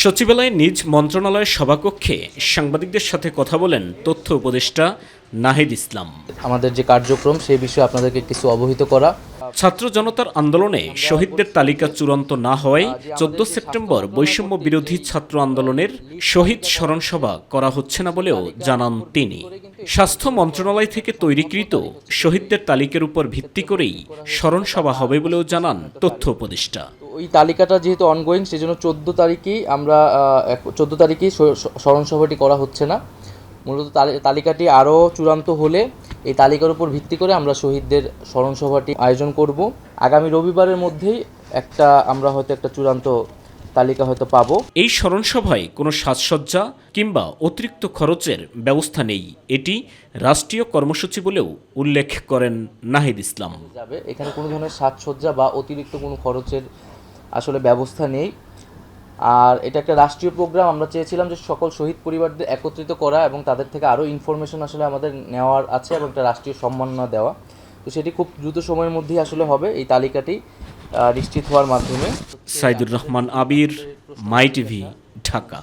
সচিবালয়ে নিজ মন্ত্রণালয়ের সভাকক্ষে সাংবাদিকদের সাথে কথা বলেন তথ্য উপদেষ্টা নাহিদ ইসলাম। আমাদের যে কার্যক্রম সেই বিষয়ে আপনাদেরকে কিছু অবহিত করা। ছাত্র জনতার আন্দোলনে শহীদদের তালিকা চূড়ান্ত না হওয়ায় 14 সেপ্টেম্বর বৈষম্য বিরোধী ছাত্র আন্দোলনের শহীদ স্মরণ সভা করা হচ্ছে না বলেও জানান তিনি। স্বাস্থ্য মন্ত্রণালয় থেকে তৈরিকৃত শহীদদের তালিকার উপর ভিত্তি করেই স্মরণ সভা হবে বলেও জানান তথ্য উপদেষ্টা। ওই তালিকাটা যেহেতু অনগোয়িং, সেজন্য 14 তারিখেই স্মরণ সভাটি করা হচ্ছে না। মূলত তালিকাটি আরও চূড়ান্ত হলে এই তালিকার উপর ভিত্তি করে আমরা শহীদদের স্মরণ সভাটি আয়োজন করব। আগামী রবিবারের মধ্যেই আমরা হয়তো একটা চূড়ান্ত তালিকা হয়তো পাবো। এই স্মরণ সভায় কোনো সাজসজ্জা কিংবা অতিরিক্ত খরচের ব্যবস্থা নেই, এটি রাষ্ট্রীয় কর্মসূচি বলেও উল্লেখ করেন নাহিদ ইসলাম। এখানে কোনো ধরনের সাজসজ্জা বা অতিরিক্ত কোনো খরচের আসলে ব্যবস্থা নেই। আর এটা একটা রাষ্ট্রীয় প্রোগ্রাম। আমরা চেয়েছিলাম যে সকল শহীদ পরিবারদের একত্রিত করা এবং তাদের থেকে আরও ইনফরমেশন আসলে আমাদের নেওয়ার আছে এবং একটা রাষ্ট্রীয় সম্মাননা দেওয়া। তো সেটি খুব দ্রুত সময়ের মধ্যেই আসলে হবে, এই তালিকাটি নিশ্চিত হওয়ার মাধ্যমে। সাইদুর রহমান আবির, মাই টিভি, ঢাকা।